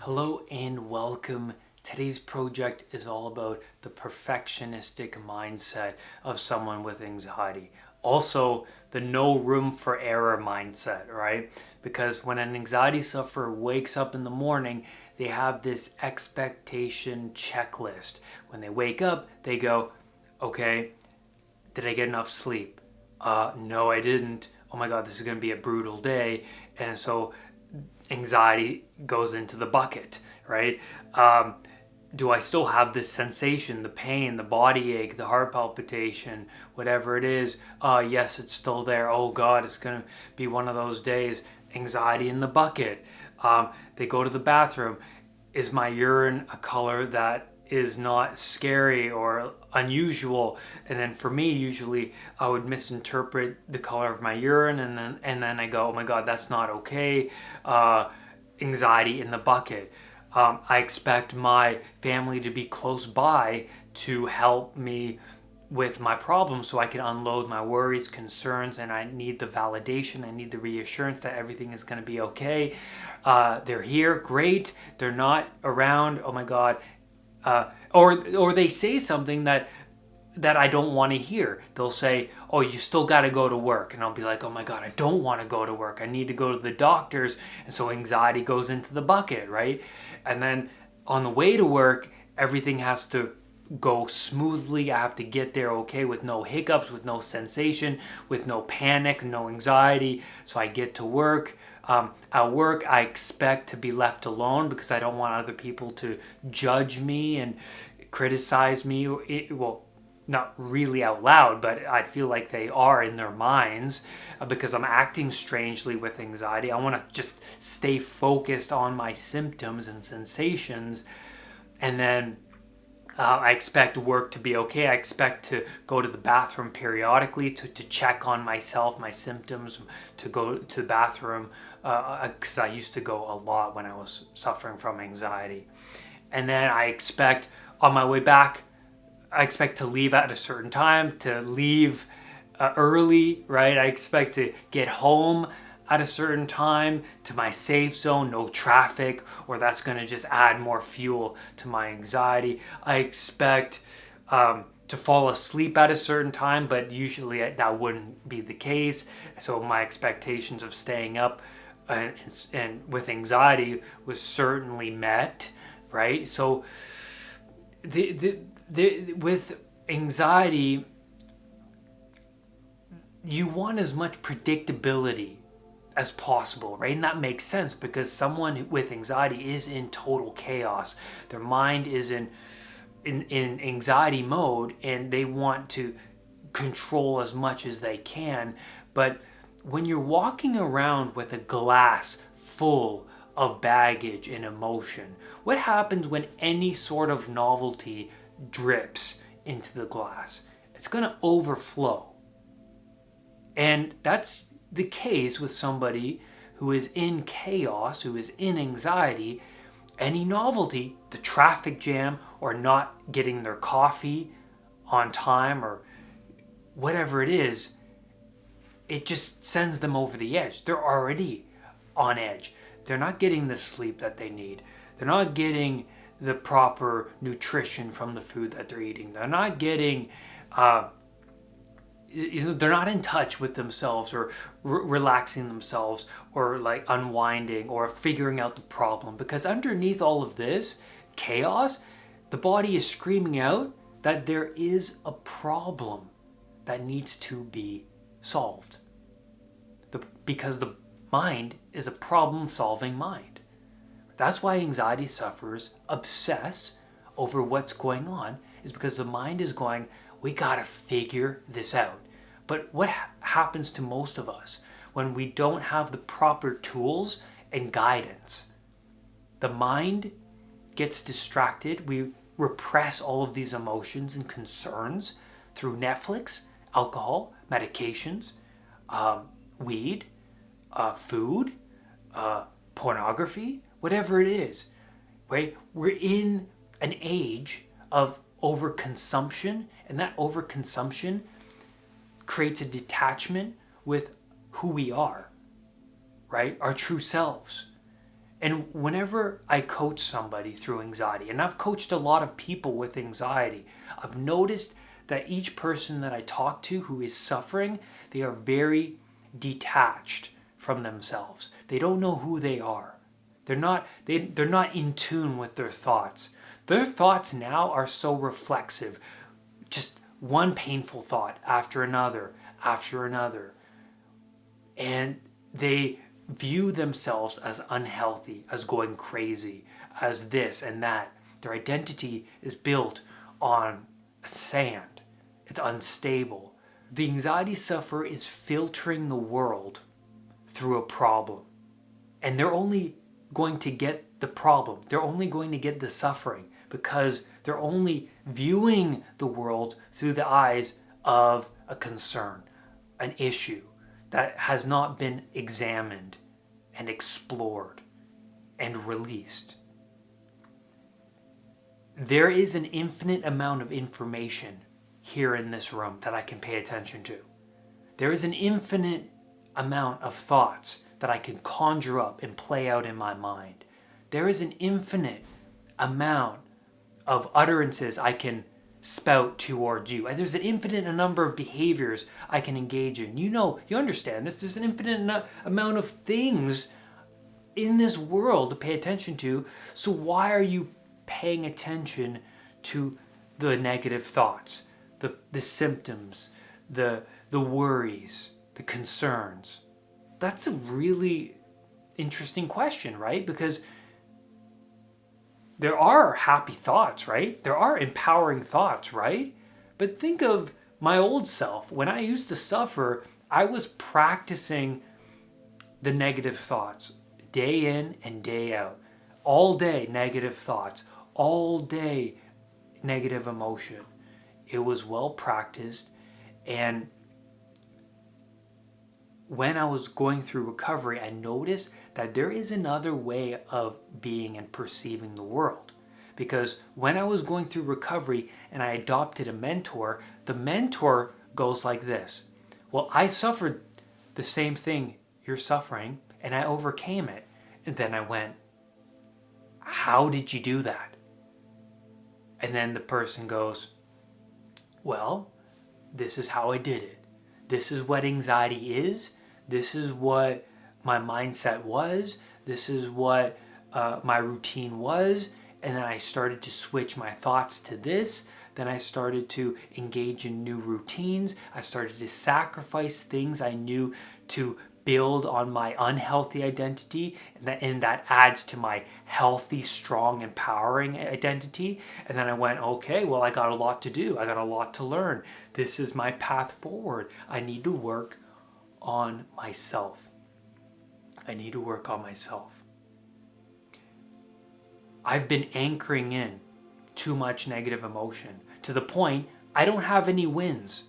Hello and welcome. Today's project is all about the perfectionistic mindset of someone with anxiety. Also, the no room for error mindset, right? Because when an anxiety sufferer wakes up in the morning, they have this expectation checklist. When they wake up, they go, okay, did I get enough sleep? No, I didn't. Oh my God, this is going to be a brutal day. And so anxiety goes into the bucket, right? Do I still have this sensation, the pain, the body ache, the heart palpitation, whatever it is? Yes, it's still there. Oh God, it's going to be one of those days. Anxiety in the bucket. They go to the bathroom. Is my urine a color that is not scary or unusual? And then for me, usually I would misinterpret the color of my urine, and then I go, oh my God, that's not okay. Anxiety in the bucket. I expect my family to be close by to help me with my problems so I can unload my worries, concerns, and I need the validation. I need the reassurance that everything is going to be okay. They're here, great. They're not around, oh my God. Or they say something that I don't want to hear. They'll say, "Oh, you still got to go to work," and I'll be like, "Oh my God, I don't want to go to work. I need to go to the doctors," and so anxiety goes into the bucket, right? And then on the way to work, everything has to go smoothly. I have to get there okay with no hiccups, with no sensation, with no panic, no anxiety. So I get to work. At work, I expect to be left alone because I don't want other people to judge me and criticize me. Well, not really out loud, but I feel like they are in their minds because I'm acting strangely with anxiety. I want to just stay focused on my symptoms and sensations. And then I expect work to be okay. I expect to go to the bathroom periodically to check on myself, my symptoms, to go to the bathroom because I used to go a lot when I was suffering from anxiety. And then I expect on my way back, I expect to leave at a certain time, to leave early, right? I expect to get home at a certain time to my safe zone, no traffic, or that's going to just add more fuel to my anxiety. I expect to fall asleep at a certain time, but usually that wouldn't be the case. So my expectations of staying up and with anxiety was certainly met, right? So with anxiety, you want as much predictability as possible, right? And that makes sense because someone with anxiety is in total chaos. Their mind is in anxiety mode and they want to control as much as they can. But when you're walking around with a glass full of baggage and emotion, what happens when any sort of novelty drips into the glass? It's going to overflow. And that's the case with somebody who is in chaos, who is in anxiety. Any novelty, the traffic jam, or not getting their coffee on time, or whatever it is, it just sends them over the edge. They're already on edge. They're not getting the sleep that they need. They're not getting the proper nutrition from the food that they're eating. They're not getting they're not in touch with themselves or relaxing themselves or like unwinding or figuring out the problem, because underneath all of this chaos, the body is screaming out that there is a problem that needs to be solved, because the mind is a problem solving mind. That's why anxiety sufferers obsess over what's going on, is because the mind is going, we gotta figure this out. But what happens to most of us when we don't have the proper tools and guidance? The mind gets distracted. We repress all of these emotions and concerns through Netflix, alcohol, medications, weed, food, pornography, whatever it is, right? We're in an age of overconsumption, and that overconsumption creates a detachment with who we are, right? Our true selves. And whenever I coach somebody through anxiety, and I've coached a lot of people with anxiety, I've noticed that each person that I talk to who is suffering, they are very detached from themselves. They don't know who they are. They're not in tune with their thoughts. Their thoughts now are so reflexive. Just one painful thought after another, after another. And they view themselves as unhealthy, as going crazy, as this and that. Their identity is built on sand. It's unstable. The anxiety sufferer is filtering the world through a problem. And they're only going to get the problem. They're only going to get the suffering because they're only viewing the world through the eyes of a concern, an issue that has not been examined and explored and released. There is an infinite amount of information here in this room that I can pay attention to. There is an infinite amount of thoughts that I can conjure up and play out in my mind. There is an infinite amount of utterances I can spout towards you. And there's an infinite number of behaviors I can engage in. You understand this. There's an infinite amount of things in this world to pay attention to. So why are you paying attention to the negative thoughts, the symptoms, the worries, the concerns? That's a really interesting question, right? Because there are happy thoughts, right? There are empowering thoughts, right? But think of my old self. When I used to suffer, I was practicing the negative thoughts day in and day out. All day, negative thoughts. All day, negative emotion. It was well practiced. And when I was going through recovery, I noticed that there is another way of being and perceiving the world. Because when I was going through recovery and I adopted a mentor, the mentor goes like this. Well, I suffered the same thing you're suffering and I overcame it. And then I went, how did you do that? And then the person goes, well, this is how I did it. This is what anxiety is. This is what my mindset was. This is what my routine was. And then I started to switch my thoughts to this. Then I started to engage in new routines. I started to sacrifice things I knew to build on my unhealthy identity. And that adds to my healthy, strong, empowering identity. And then I went, okay, well, I got a lot to do. I got a lot to learn. This is my path forward. I need to work on myself. I need to work on myself. I've been anchoring in too much negative emotion to the point I don't have any wins.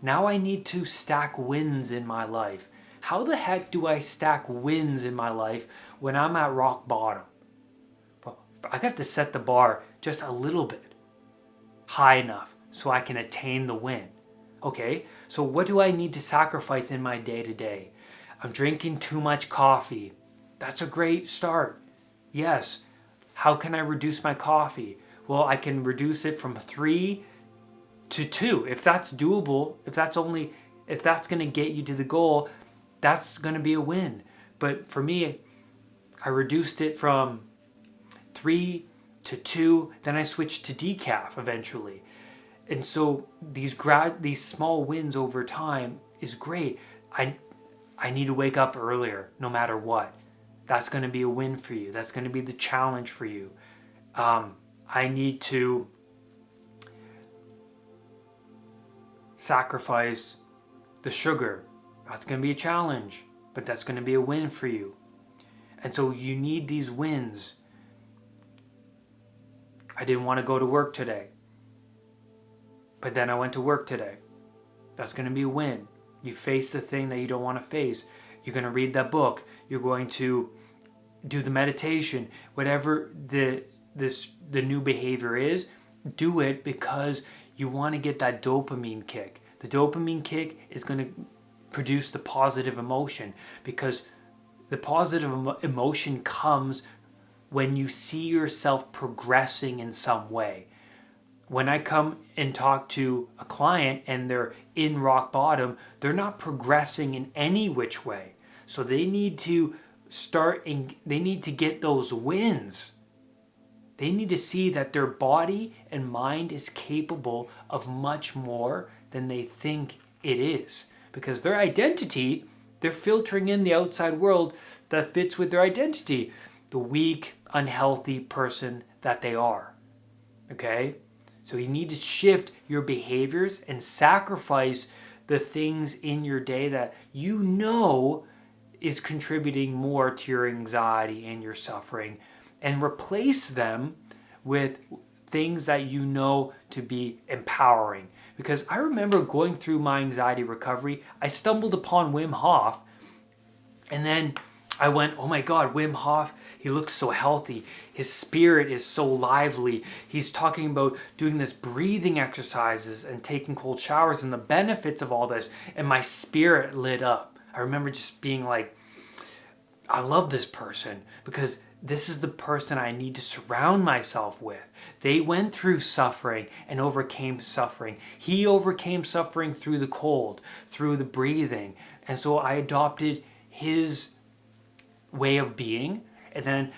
Now I need to stack wins in my life. How the heck do I stack wins in my life when I'm at rock bottom? Well, I got to set the bar just a little bit high enough so I can attain the win. Okay, so what do I need to sacrifice in my day-to-day? I'm drinking too much coffee. That's a great start. Yes. How can I reduce my coffee? Well, I can reduce it from 3 to 2. If that's doable, if that's going to get you to the goal, that's going to be a win. But for me, I reduced it from 3 to 2. Then I switched to decaf eventually. And so these small wins over time is great. I need to wake up earlier no matter what. That's going to be a win for you. That's going to be the challenge for you. I need to sacrifice the sugar. That's going to be a challenge, but that's going to be a win for you. And so you need these wins. I didn't want to go to work today, but then I went to work today. That's going to be a win. You face the thing that you don't want to face. You're going to read that book. You're going to do the meditation. Whatever the new behavior is, do it because you want to get that dopamine kick. The dopamine kick is going to produce the positive emotion because The positive emotion comes when you see yourself progressing in some way. When I come and talk to a client and they're in rock bottom, they're not progressing in any which way. So they need to they need to get those wins. They need to see that their body and mind is capable of much more than they think it is. Because their identity, they're filtering in the outside world that fits with their identity, the weak, unhealthy person that they are. Okay? So you need to shift your behaviors and sacrifice the things in your day that you know is contributing more to your anxiety and your suffering, and replace them with things that you know to be empowering. Because I remember going through my anxiety recovery, I stumbled upon Wim Hof, and then I went, oh my God, Wim Hof, he looks so healthy. His spirit is so lively. He's talking about doing this breathing exercises and taking cold showers and the benefits of all this. And my spirit lit up. I remember just being like, I love this person because this is the person I need to surround myself with. They went through suffering and overcame suffering. He overcame suffering through the cold, through the breathing. And so I adopted his way of being. And then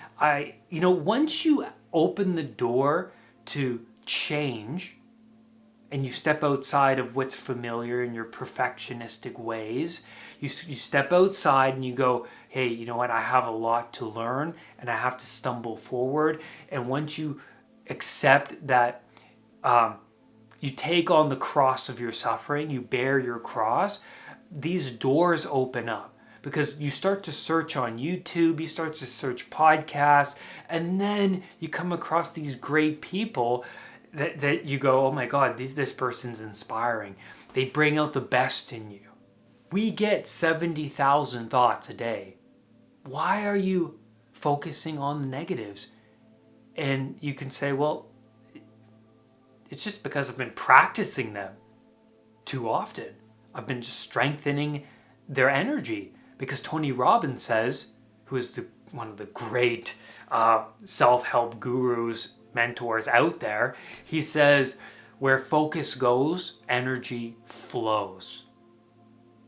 once you open the door to change and you step outside of what's familiar in your perfectionistic ways, you step outside and you go, hey, you know what? I have a lot to learn and I have to stumble forward. And once you accept that, you take on the cross of your suffering, you bear your cross, these doors open up. Because you start to search on YouTube, you start to search podcasts, and then you come across these great people that you go, oh my God, this person's inspiring. They bring out the best in you. We get 70,000 thoughts a day. Why are you focusing on the negatives? And you can say, well, it's just because I've been practicing them too often. I've been just strengthening their energy. Because Tony Robbins says, who is one of the great self-help gurus, mentors out there, he says, where focus goes, energy flows.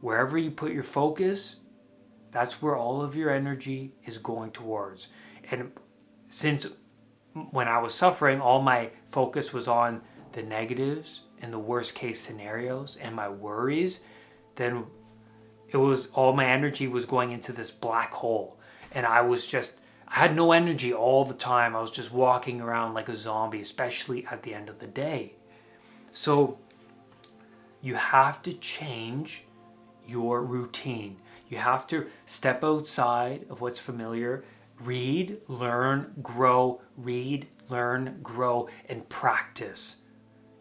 Wherever you put your focus, that's where all of your energy is going towards. And since when I was suffering, all my focus was on the negatives and the worst case scenarios and my worries, then it was all my energy was going into this black hole. And I had no energy all the time. I was just walking around like a zombie, especially at the end of the day. So you have to change your routine. You have to step outside of what's familiar, read, learn, grow, and practice.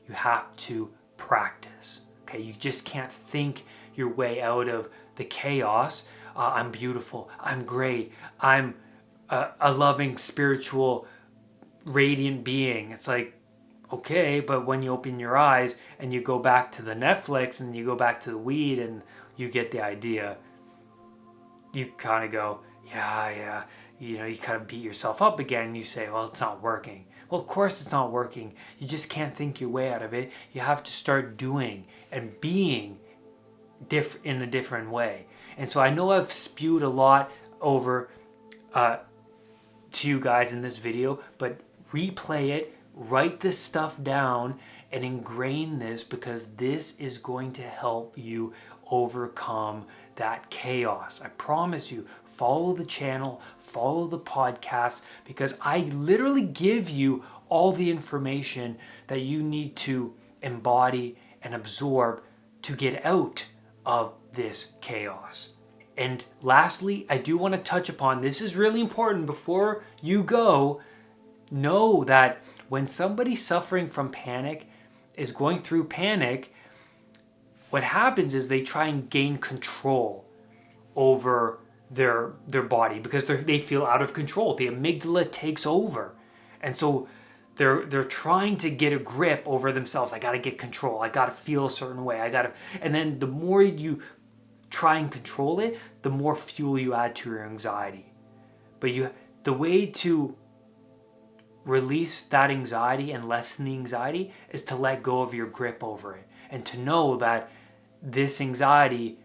You have to practice. Okay, you just can't think your way out of the chaos. I'm beautiful. I'm great. I'm a loving, spiritual, radiant being. It's like, okay, but when you open your eyes and you go back to the Netflix and you go back to the weed and you get the idea, you kind of go, yeah. You kind of beat yourself up again and you say, well, it's not working. Well, of course it's not working. You just can't think your way out of it. You have to start doing and being in a different way. And so I know I've spewed a lot over to you guys in this video, but replay it, write this stuff down, and ingrain this, because this is going to help you overcome that chaos. I promise you, follow the channel, follow the podcast, because I literally give you all the information that you need to embody and absorb to get out of this chaos. And lastly, I do want to touch upon, this is really important before you go, know that when somebody suffering from panic is going through panic, what happens is they try and gain control over their body because they feel out of control. The amygdala takes over. And so they're trying to get a grip over themselves. I got to get control. I got to feel a certain way. And then the more you try and control it, the more fuel you add to your anxiety. But the way to release that anxiety and lessen the anxiety is to let go of your grip over it, and to know that this anxiety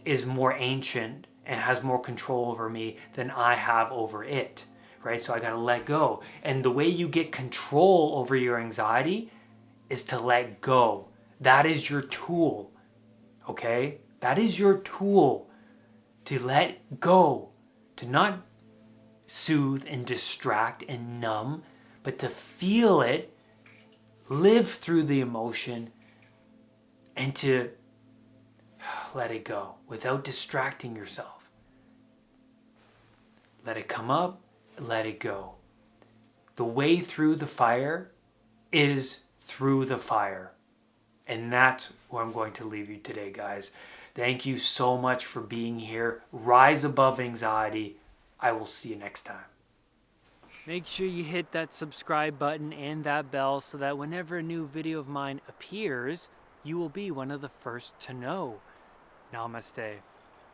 is more ancient and has more control over me than I have over it, right? So I got to let go. And the way you get control over your anxiety is to let go. That is your tool, okay? That is your tool to let go, to not soothe and distract and numb, but to feel it, live through the emotion, and to let it go without distracting yourself. Let it come up, let it go. The way through the fire is through the fire. And that's where I'm going to leave you today, guys. Thank you so much for being here. Rise above anxiety. I will see you next time. Make sure you hit that subscribe button and that bell so that whenever a new video of mine appears, you will be one of the first to know. Namaste.